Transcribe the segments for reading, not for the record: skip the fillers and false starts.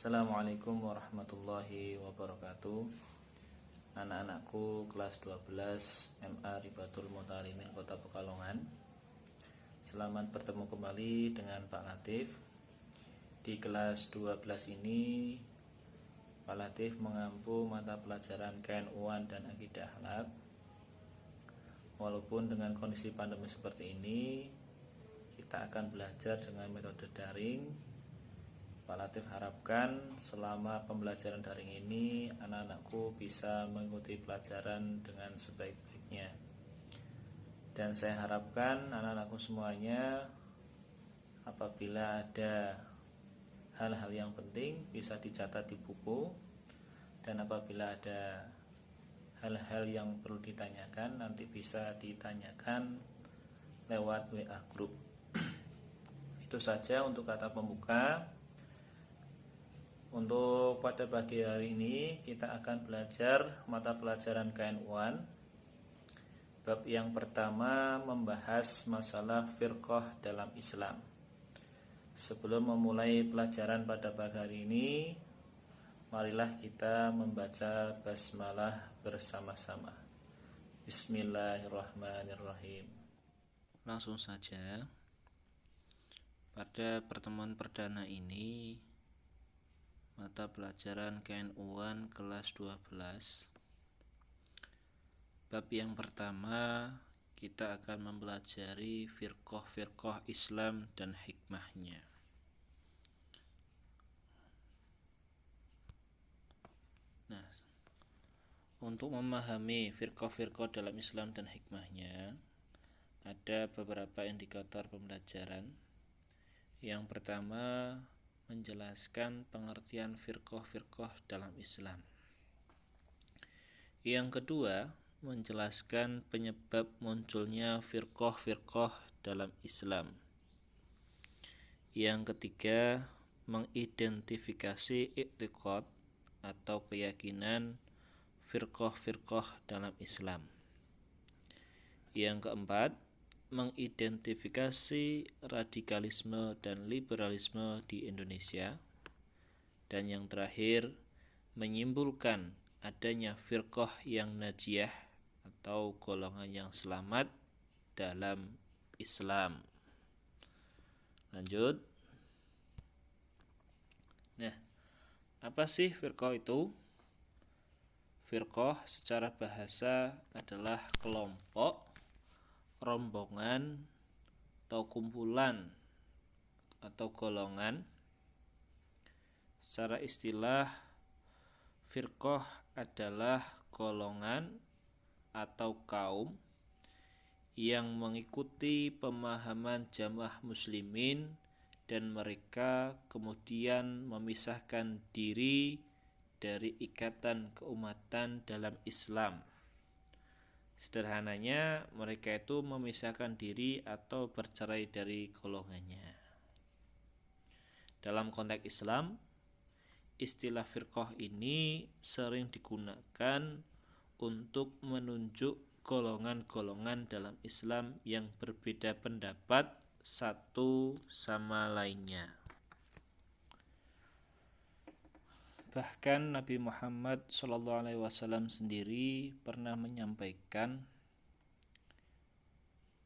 Assalamualaikum warahmatullahi wabarakatuh. Anak-anakku kelas 12 MA Ribatul Muta'alimin Kota Pekalongan. Selamat bertemu kembali dengan Pak Latif. Di kelas 12 ini Pak Latif mengampu mata pelajaran KNU-an dan Akidah Akhlak. Walaupun dengan kondisi pandemi seperti ini, kita akan belajar dengan metode daring. Pak Latif harapkan selama pembelajaran daring ini anak-anakku bisa mengikuti pelajaran dengan sebaik-baiknya. Dan saya harapkan anak-anakku semuanya apabila ada hal-hal yang penting bisa dicatat di buku, dan apabila ada hal-hal yang perlu ditanyakan nanti bisa ditanyakan lewat WA grup. Itu saja untuk kata pembuka. Untuk pada pagi hari ini kita akan belajar mata pelajaran KNU-an. Bab yang pertama membahas masalah firqah dalam Islam. Sebelum memulai pelajaran pada pagi hari ini, marilah kita membaca basmalah bersama-sama. Bismillahirrahmanirrahim. Langsung saja. Pada pertemuan perdana ini, mata pelajaran KNU-an kelas 12. Bab yang pertama kita akan mempelajari firqah Islam dan hikmahnya. Nah, untuk memahami firqah dalam Islam dan hikmahnya, ada beberapa indikator pembelajaran. Yang pertama, menjelaskan pengertian firqah dalam Islam. Yang kedua, menjelaskan penyebab munculnya firqah dalam Islam. Yang ketiga, mengidentifikasi i'tiqad atau keyakinan firqah dalam Islam. Yang keempat, mengidentifikasi radikalisme dan liberalisme di Indonesia. Dan yang terakhir, menyimpulkan adanya firqah yang najiyah atau golongan yang selamat dalam Islam. Lanjut. Nah, apa sih firqah itu? Firqah secara bahasa adalah kelompok, rombongan, atau kumpulan atau golongan. Secara istilah, firqah adalah golongan atau kaum yang mengikuti pemahaman jamaah muslimin dan mereka kemudian memisahkan diri dari ikatan keumatan dalam Islam. Sederhananya, mereka itu memisahkan diri atau bercerai dari golongannya. Dalam konteks Islam, istilah firqah ini sering digunakan untuk menunjuk golongan-golongan dalam Islam yang berbeda pendapat satu sama lainnya. Bahkan Nabi Muhammad SAW sendiri pernah menyampaikan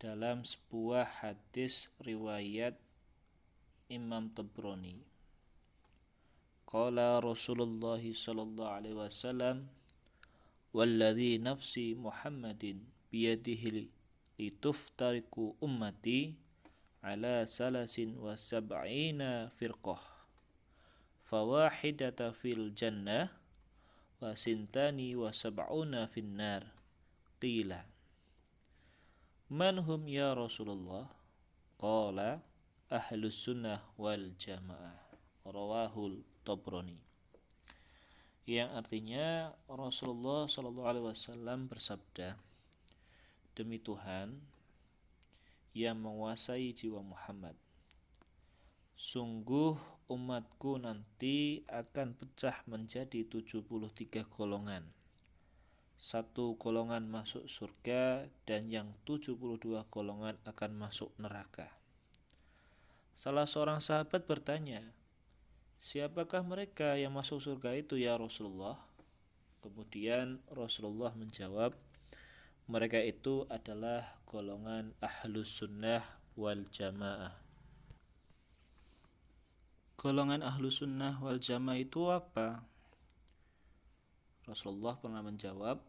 dalam sebuah hadis riwayat Imam Tabrani. Qala Rasulullah SAW, walladhi nafsi Muhammadin biyadihi lituftariku ummati ala salasin wa sab'ina firqah fawahidata fil jannah wa sintani wa sab'una fin nar. Qila man hum ya Rasulullah? Qala ahlus sunnah wal jamaah. Rawahul Tabrani. Yang artinya Rasulullah SAW bersabda, demi Tuhan yang menguasai jiwa Muhammad, sungguh umatku nanti akan pecah menjadi 73 golongan. Satu golongan masuk surga dan yang 72 golongan akan masuk neraka. Salah seorang sahabat bertanya, siapakah mereka yang masuk surga itu ya Rasulullah? Kemudian Rasulullah menjawab, mereka itu adalah golongan ahlus sunnah wal jamaah. Golongan ahlus sunnah wal jamaah itu apa? Rasulullah pernah menjawab,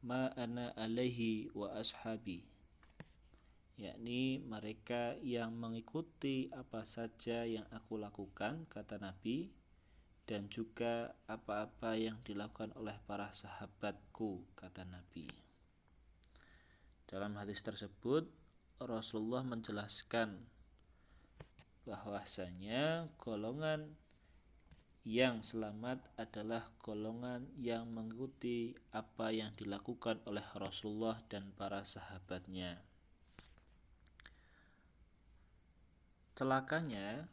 ma ana alaihi wa ashabi, yakni mereka yang mengikuti apa saja yang aku lakukan, kata Nabi, dan juga apa-apa yang dilakukan oleh para sahabatku, kata Nabi. Dalam hadis tersebut Rasulullah menjelaskan bahwasanya golongan yang selamat adalah golongan yang mengikuti apa yang dilakukan oleh Rasulullah dan para sahabatnya. Celakanya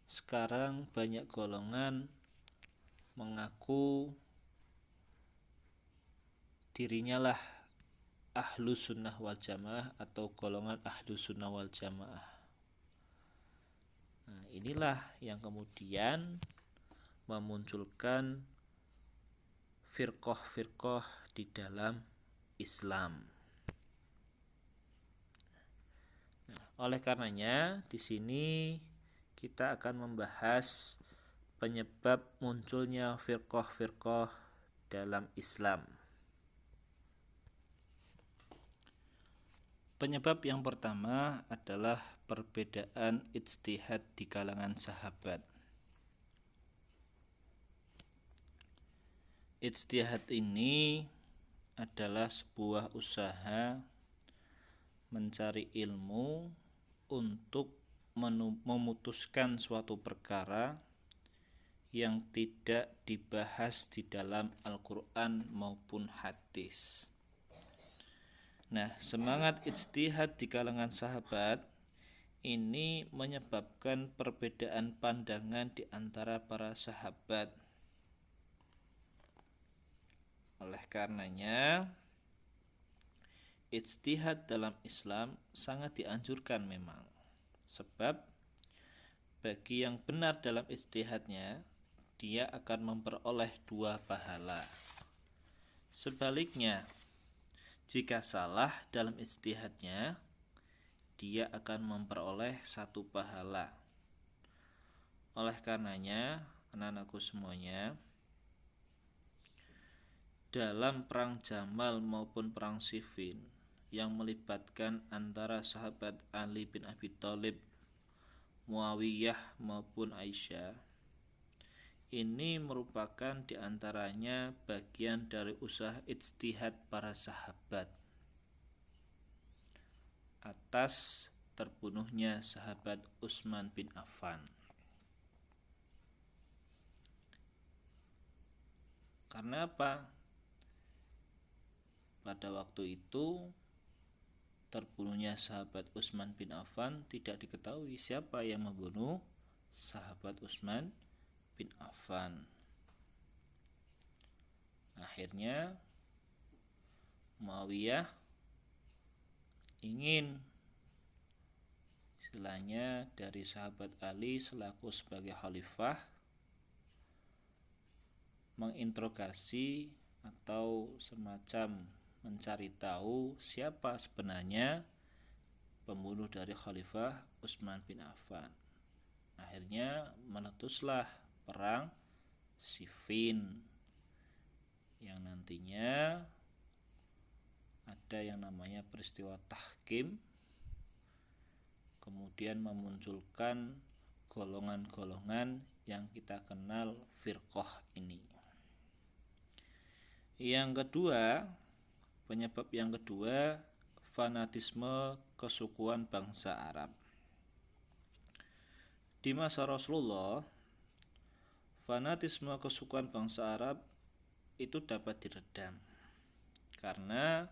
sekarang banyak golongan mengaku dirinya lah ahlus sunnah wal jamaah atau golongan ahlus sunnah wal jamaah. Nah, inilah yang kemudian memunculkan firqah-firqah di dalam Islam. Nah, oleh karenanya di sini kita akan membahas penyebab munculnya firqah-firqah dalam Islam. Penyebab yang pertama adalah perbedaan ijtihad di kalangan sahabat. Ijtihad ini adalah sebuah usaha mencari ilmu untuk memutuskan suatu perkara yang tidak dibahas di dalam Al-Quran maupun hadis. Nah, semangat ijtihad di kalangan sahabat ini menyebabkan perbedaan pandangan di antara para sahabat. Oleh karenanya, ijtihad dalam Islam sangat dianjurkan memang. Sebab bagi yang benar dalam ijtihadnya, dia akan memperoleh 2 pahala. Sebaliknya, jika salah dalam ijtihadnya, dia akan memperoleh 1 pahala. Oleh karenanya, anak-anakku semuanya, dalam perang Jamal maupun perang Siffin yang melibatkan antara sahabat Ali bin Abi Thalib, Muawiyah maupun Aisyah, ini merupakan diantaranya bagian dari usaha ijtihad para sahabat atas terbunuhnya sahabat Utsman bin Affan. Karena apa? Pada waktu itu terbunuhnya sahabat Utsman bin Affan tidak diketahui siapa yang membunuh sahabat Utsman bin Affan. Akhirnya Muawiyah ingin istilahnya dari sahabat Ali selaku sebagai khalifah menginterogasi atau semacam mencari tahu siapa sebenarnya pembunuh dari Khalifah Utsman bin Affan. Akhirnya meletuslah perang Siffin yang nantinya ada yang namanya peristiwa tahkim, kemudian memunculkan golongan-golongan yang kita kenal firqah ini. Yang kedua, penyebab yang kedua, fanatisme kesukuan bangsa Arab. Di masa Rasulullah, fanatisme kesukuan bangsa Arab itu dapat diredam karena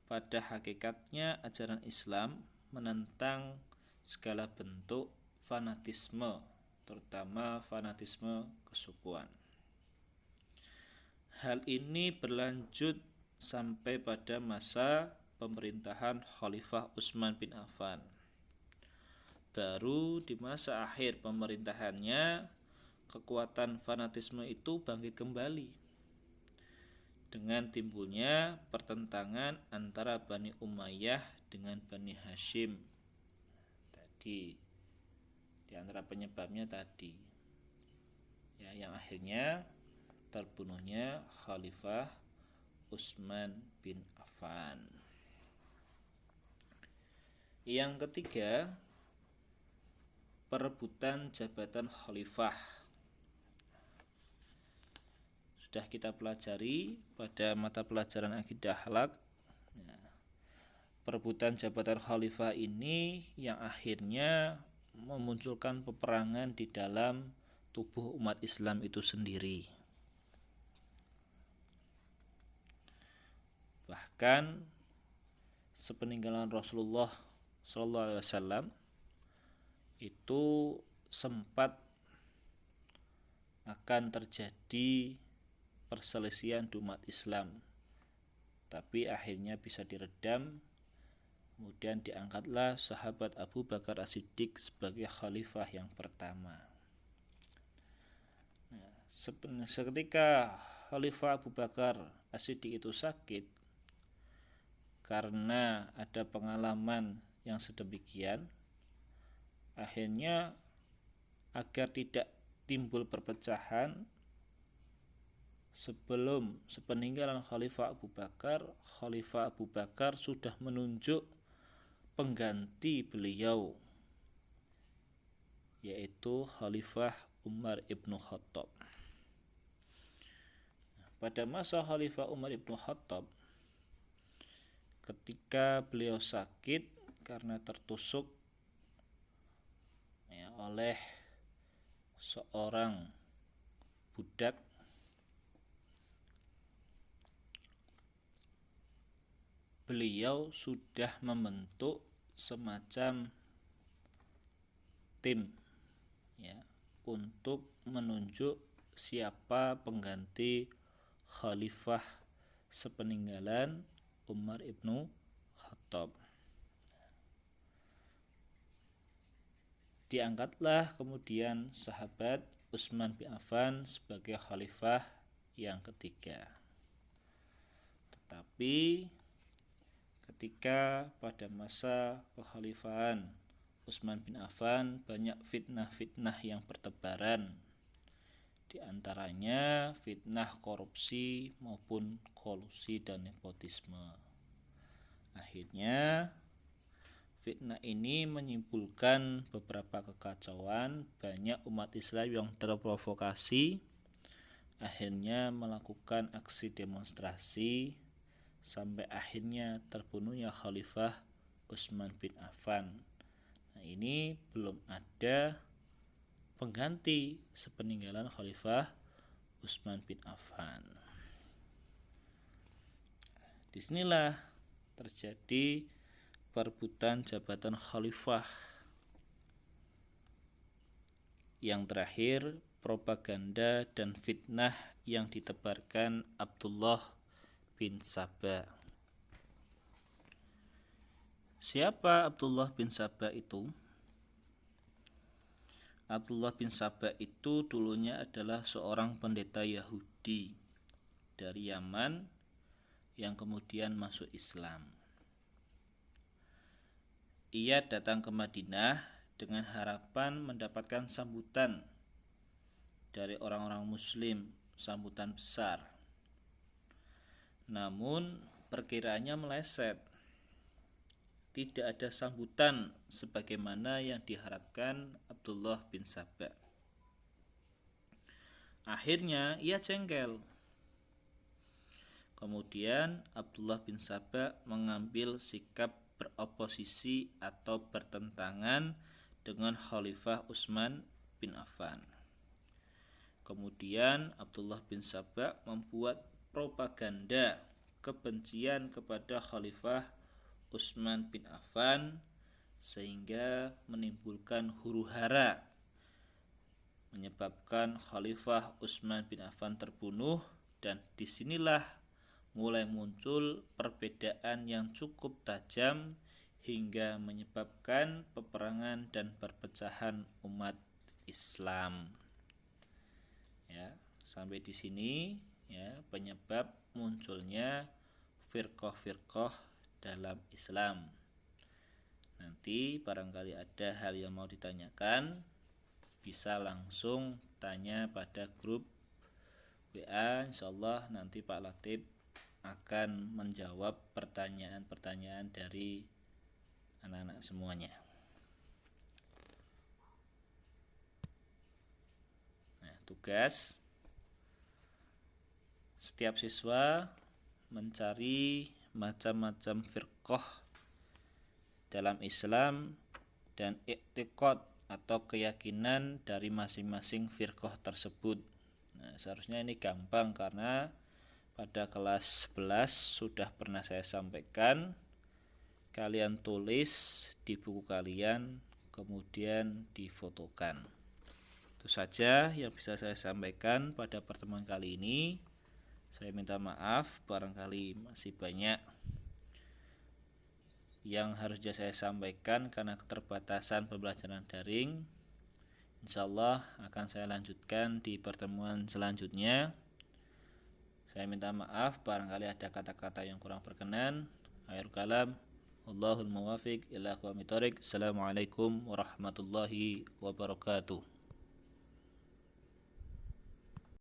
pada hakikatnya ajaran Islam menentang segala bentuk fanatisme, terutama fanatisme kesukuan. Hal ini berlanjut sampai pada masa pemerintahan Khalifah Utsman bin Affan. baru di masa akhir pemerintahannya kekuatan fanatisme itu bangkit kembali dengan timbulnya pertentangan antara Bani Umayyah dengan Bani Hashim. Tadi di antara penyebabnya tadi ya, yang akhirnya terbunuhnya Khalifah Utsman bin Affan. Yang ketiga, perebutan jabatan khalifah. Sudah kita pelajari pada mata pelajaran akidah akhlak. Perebutan jabatan khalifah ini yang akhirnya memunculkan peperangan di dalam tubuh umat Islam itu sendiri. Bahkan sepeninggalan Rasulullah SAW itu sempat akan terjadi perselisihan di umat Islam, tapi akhirnya bisa diredam. Kemudian diangkatlah sahabat Abu Bakar As-Siddiq sebagai khalifah yang pertama. Seketika Khalifah Abu Bakar As-Siddiq itu sakit, karena ada pengalaman yang sedemikian, akhirnya agar tidak timbul perpecahan, sebelum sepeninggalan Khalifah Abu Bakar sudah menunjuk pengganti beliau, yaitu Khalifah Umar ibnu Khattab. Pada masa Khalifah Umar ibnu Khattab, ketika beliau sakit karena tertusuk oleh seorang budak, beliau sudah membentuk semacam tim untuk menunjuk siapa pengganti khalifah sepeninggalan Umar ibnu Khattab. Diangkatlah kemudian sahabat Utsman bin Affan sebagai khalifah yang ketiga. Tetapi ketika pada masa kekhalifahan Utsman bin Affan banyak fitnah-fitnah yang bertebaran, di antaranya fitnah korupsi maupun kolusi dan nepotisme. Akhirnya fitnah ini menyimpulkan beberapa kekacauan, banyak umat Islam yang terprovokasi, akhirnya melakukan aksi demonstrasi, sampai akhirnya terbunuhnya Khalifah Utsman bin Affan. Nah, ini belum ada pengganti sepeninggalan Khalifah Utsman bin Affan. Disinilah terjadi perebutan jabatan khalifah. Yang terakhir, propaganda dan fitnah yang ditebarkan Abdullah bin Saba. Siapa Abdullah bin Saba itu? Abdullah bin Saba itu dulunya adalah seorang pendeta Yahudi dari Yaman yang kemudian masuk Islam. Ia datang ke Madinah dengan harapan mendapatkan sambutan dari orang-orang Muslim, sambutan besar. Namun perkiraannya meleset. Tidak ada sambutan sebagaimana yang diharapkan Abdullah bin Saba. Akhirnya ia jengkel. Kemudian Abdullah bin Saba mengambil sikap beroposisi atau bertentangan dengan Khalifah Utsman bin Affan. Kemudian Abdullah bin Saba membuat propaganda kebencian kepada Khalifah Utsman bin Affan sehingga menimbulkan huru-hara, menyebabkan Khalifah Utsman bin Affan terbunuh, dan disinilah mulai muncul perbedaan yang cukup tajam hingga menyebabkan peperangan dan perpecahan umat Islam. Ya, sampai di sini ya penyebab munculnya firqah-firqah dalam Islam. Nanti barangkali ada hal yang mau ditanyakan, bisa langsung tanya pada grup WA. Insyaallah nanti Pak Latif akan menjawab pertanyaan-pertanyaan dari anak-anak semuanya. Nah, tugas setiap siswa mencari macam-macam firqah dalam Islam dan i'tiqad atau keyakinan dari masing-masing firqah tersebut. Nah, seharusnya ini gampang karena pada kelas 11 sudah pernah saya sampaikan. Kalian tulis di buku kalian, kemudian difotokan. Itu saja yang bisa saya sampaikan pada pertemuan kali ini. Saya minta maaf barangkali masih banyak yang harusnya saya sampaikan karena keterbatasan pembelajaran daring. Insyaallah akan saya lanjutkan di pertemuan selanjutnya. Saya minta maaf barangkali ada kata-kata yang kurang berkenan. Akhirul kalam, Allahul muwafiq ila aqwamit thoriq. Assalamualaikum warahmatullahi wabarakatuh.